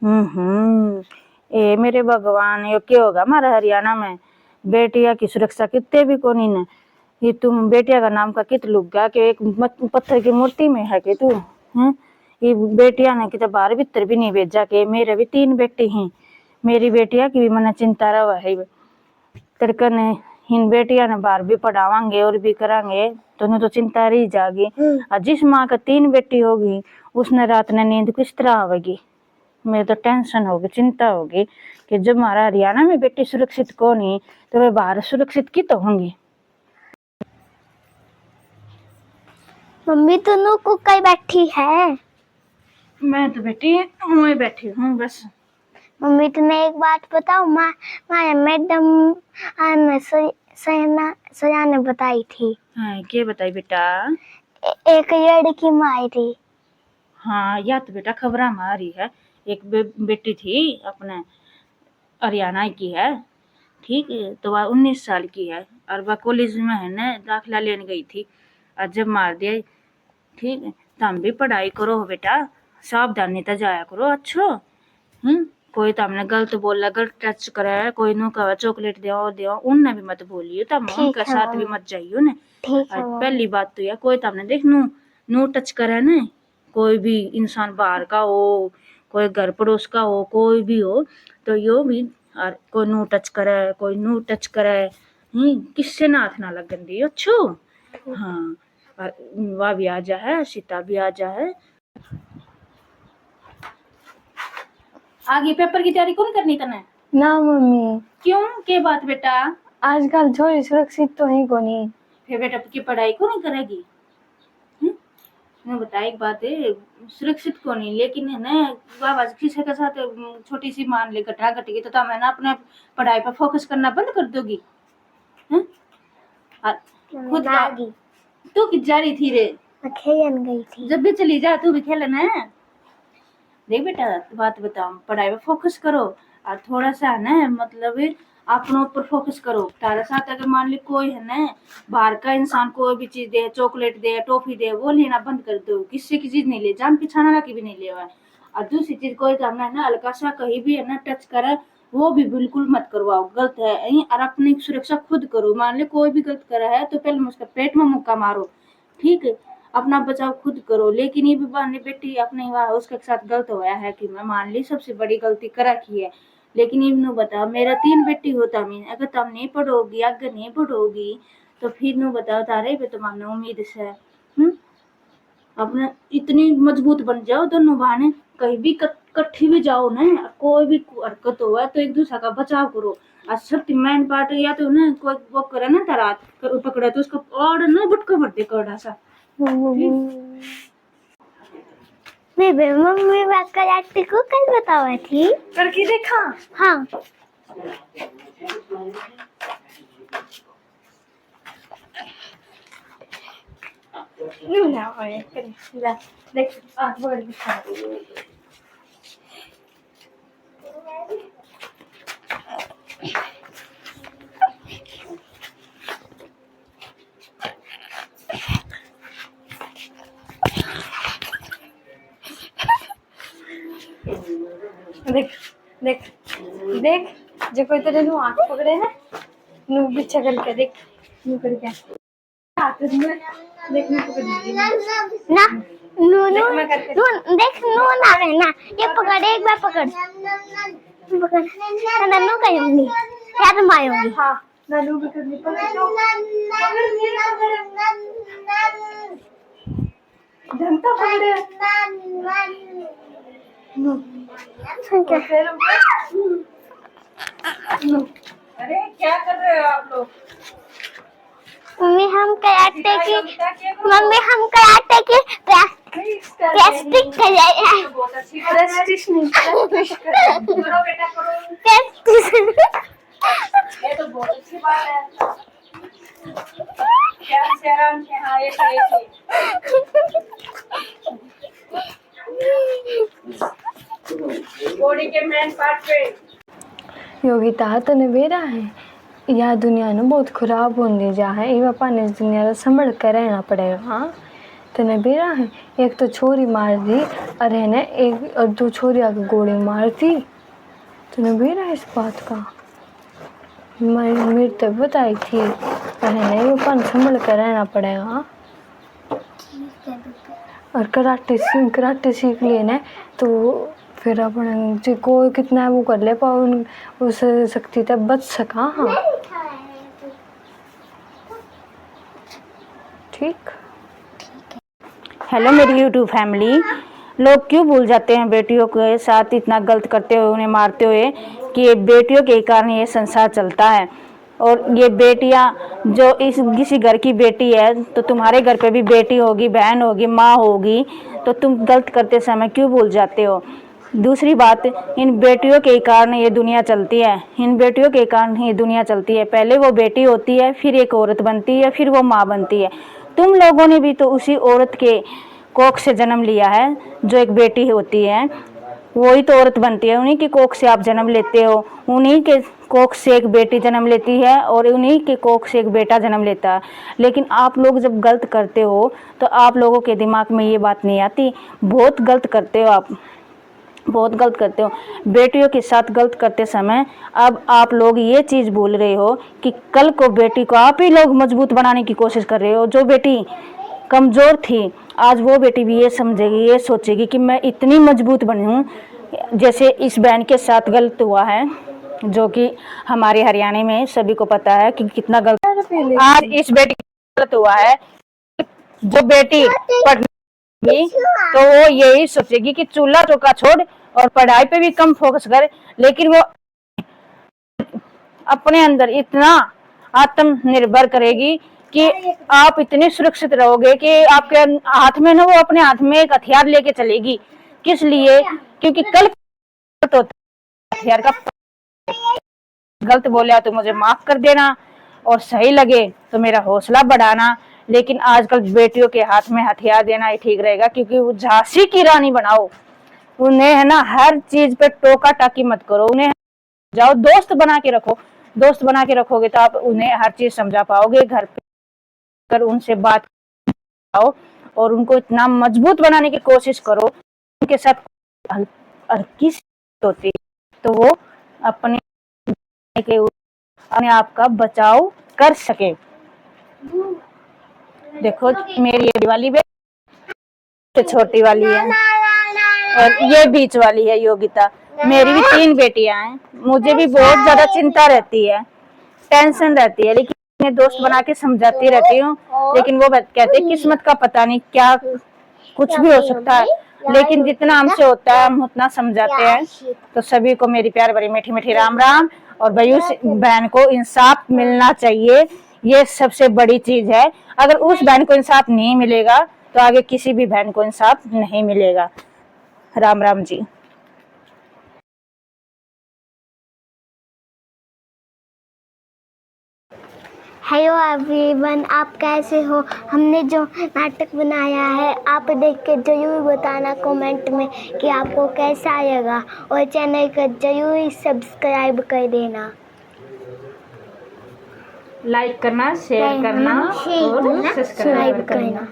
ए मेरे भगवान, ये क्या होगा हमारा हरियाणा में? बेटिया की सुरक्षा कितने भी कोनी ने। ये तुम बेटिया का नाम का कित लुक गया कि एक पत्थर की मूर्ति में है कि तू हैं? ये बेटिया ने कितने बाहर भीतर भी नहीं भेजा के मेरे भी 3 बेटी हैं। मेरी बेटिया की भी मन चिंता रहा है तड़कन इन बेटिया ने बाहर भी पढ़ावांगे और भी करांगे तो तो चिंता रही जागी। और जिस माँ का 3 बेटी होगी उसने रात ने नींद किस तरह आवेगी? मेरे तो टेंशन होगी, चिंता होगी कि जब हमारा हरियाणा में बेटी सुरक्षित को नहीं तो वे बाहर सुरक्षित की तो होंगी। मम्मी दोनों को कहीं बैठी है? मैं तो बेटी वहीं बैठी हूँ बस। मम्मी तुम्हें एक बात बताओ, माया मैडम हमें सया ने बताई थी। हाँ क्या बताई बेटा? एक लड़की मारी थी। हाँ या तो बेटा खबर हमारी है। एक बेटी थी अपने हरियाणा की है, ठीक है, तो वह 19 साल की है और वह कॉलेज में है ना दाखिला लेने गई थी और जब मार दिया, ठीक है। तुम भी पढ़ाई करो बेटा, सावधानी तो जाया करो अच्छो। कोई तुमने गलत बोला, गलत टच करा, कोई नु कहा चॉकलेट दो उनने भी मत बोलियो, तुम उनके साथ भी मत जाइयो ने। पहली बात तो यह कोई तुमने देख नु टच करे ने, कोई भी इंसान बाहर का हो, कोई घर पड़ोस का हो, कोई भी हो तो यो भी और कोई नु टच करे, कोई नु टच करे, किससे ना हाथ ना लगन दियो अच्छो। हाँ वह भी आ जा है, सीता भी आ जा है। आगे पेपर की तैयारी कौन करनी तने? ना मम्मी। क्यों के बात बेटा? आजकल छोरी सुरक्षित तो है कोनी। फिर बेटा की पढ़ाई को नहीं करेगी? मैं बता एक बात है, सुरक्षित को नहीं, लेकिन है ना बाबा किसी के साथ छोटी सी मान ले घटना घट गई तो मैं ना अपने पढ़ाई पर फोकस करना बंद कर दोगी? खुद तू किस जा रही थी रे? खेलन गई थी। जब भी चली जा तू भी खेलना है। देख बेटा बात बताओ, पढ़ाई पे फोकस करो और थोड़ा सा है ना मतलब अपने ऊपर फोकस करो। तारा साथ अगर मान ली कोई है ना बाहर का इंसान कोई भी चीज दे, चॉकलेट दे, टॉफी दे, वो लेना बंद कर दो। किसी की चीज नहीं ले, जान पिछाना की भी नहीं ले। और दूसरी चीज कोई करना है ना हल्का सा कहीं भी है ना टच करे वो भी बिल्कुल मत करवाओ, गलत है। और अपनी सुरक्षा खुद करो। मान ली कोई भी गलत करा है तो पहले उसका पेट में मुक्का मारो, ठीक है, अपना बचाव खुद करो। लेकिन ये भी बहनी बेटी अपने उसके साथ गलत होया है कि मैं मान ली सबसे बड़ी गलती करा की है। लेकिन इन्हों बताओ मेरा 3 बेटी होता मैं अगर तुम नहीं पढ़ोगी, आगे नहीं पढ़ोगी तो फिर नु बताओ तारे पे तुम्हारे उम्मीद से अपने इतनी मजबूत बन जाओ दोनों बहने, कहीं भी कट्ठी भी जाओ ना, कोई भी हरकत हो तो एक दूसरे का बचाव करो। और सबसे मेन पार्ट या तो ना कोई वो करे ना तरात पकड़े तो उसका और ना बुटका भरते कड़ा सा। मम्मी कराटे को कल बतावा थी करके देखा? हाँ। देख आँख पकड़ के खा। देख देख देख जो कोई तेरे नु आँख पकड़े है नु पीछे करके देख नु करके हाथ में देख नु पकड़ ना नु देख नु ना रे ना ये पकड़ एक बार पकड़ ना नु कहीं याद मायोगी। हाँ नानू भी करनी पकड़ जनता पकड़े अरे क्या कर रहे हो आप लोग? मम्मी हम कराटे की प्रैक्टिस कर रहे हैं। बहुत अच्छी प्रैक्टिस नहीं प्रैक्टिस करो बेटा करो प्रैक्टिस ये तो बहुत अच्छी बात है। क्या आराम से हाँ ये बॉडी के मेन पार्ट पे योगिता तने बेरा है यह दुनिया ने बहुत खराब होने जा है ये पापा ने दुनिया संभल कर रहना पड़ेगा। हाँ तने बेरा है, एक तो छोरी मार दी अरे ने एक और दो छोरी आके गोली मार दी। तने बेरा है इस बात का? मेरी तो बताई थी अरे ने ये पान संभल कर रहना पड़ेगा। और कराटे सीख लिए ना तो फिर अपन जो कोई कितना वो कर ले पाओ उस शक्ति तक बच सका। हाँ ठीक। हेलो मेरी यूट्यूब फैमिली, लोग क्यों भूल जाते हैं बेटियों के साथ इतना गलत करते हुए, उन्हें मारते हुए, कि ये बेटियों के कारण ये संसार चलता है। और ये बेटियां जो इस किसी घर की बेटी है तो तुम्हारे घर पे भी बेटी होगी, बहन होगी, माँ होगी, तो तुम गलत करते समय क्यों भूल जाते हो? दूसरी बात, इन बेटियों के कारण ये दुनिया चलती है, इन बेटियों के कारण ये दुनिया चलती है। पहले वो बेटी होती है, फिर एक औरत बनती है, फिर वो माँ बनती है। तुम लोगों ने भी तो उसी औरत के कोख से जन्म लिया है, जो एक बेटी होती है वही तो औरत बनती है। उन्हीं की कोख से आप जन्म लेते हो, उन्हीं के कोख से एक बेटी जन्म लेती है और उन्हीं के कोख से एक बेटा जन्म लेता है। लेकिन आप लोग जब गलत करते हो तो आप लोगों के दिमाग में ये बात नहीं आती। बहुत गलत करते हो आप, बहुत गलत करते हो बेटियों के साथ। गलत करते समय अब आप लोग ये चीज़ भूल रहे हो कि कल को बेटी को आप ही लोग मजबूत बनाने की कोशिश कर रहे हो। जो बेटी कमज़ोर थी आज वो बेटी भी ये समझेगी, ये सोचेगी कि मैं इतनी मजबूत बनी हूँ। जैसे इस बहन के साथ गलत हुआ है, जो कि हमारे हरियाणा में सभी को पता है कि कितना गलत आज इस बेटी के गलत हुआ है। जो बेटी पढ़ेगी तो वो यही सोचेगी कि चूल्हा चौका छोड़ और पढ़ाई पे भी कम फोकस कर, लेकिन वो अपने अंदर इतना आत्मनिर्भर करेगी कि आप इतने सुरक्षित रहोगे कि आपके हाथ में ना, वो अपने हाथ में एक हथियार लेके चलेगी। किस लिए? क्योंकि कल तो हथियार का गलत बोला तो मुझे माफ कर देना और सही लगे तो मेरा हौसला बढ़ाना। लेकिन आजकल बेटियों के हाथ में हथियार देना ही ठीक रहेगा, क्योंकि वो झांसी की रानी बनाओ उन्हें, है ना। हर चीज पे टोका टाकी मत करो उन्हें, जाओ दोस्त बना के रखो। दोस्त बना के रखोगे तो आप उन्हें हर चीज समझा पाओगे। घर पे कर उनसे बात आओ और उनको इतना मजबूत बनाने की कोशिश करो, उनके साथ हल्की होती तो वो अपने आप का बचाव कर सके। देखो मेरी ये वाली बेटी छोटी वाली है और ये बीच वाली है योगिता। मेरी भी 3 बेटियां हैं। मुझे भी बहुत ज्यादा चिंता रहती है, टेंशन रहती है, लेकिन मैं दोस्त बना के समझाती रहती हूँ। लेकिन वो कहते हैं किस्मत का पता नहीं क्या, कुछ भी हो सकता है। लेकिन जितना हमसे होता है हम उतना समझाते हैं। तो सभी को मेरी प्यार भरी मीठी मीठी राम राम। और भाई उस बहन को इंसाफ मिलना चाहिए, ये सबसे बड़ी चीज है। अगर उस बहन को इंसाफ नहीं मिलेगा तो आगे किसी भी बहन को इंसाफ नहीं मिलेगा। राम राम जी। हेलो एवरीवन, आप कैसे हो? हमने जो नाटक बनाया है आप देख के जरूर बताना कमेंट में कि आपको कैसा आएगा, और चैनल को जरूर सब्सक्राइब कर देना, लाइक करना, शेयर करना और सब्सक्राइब करना।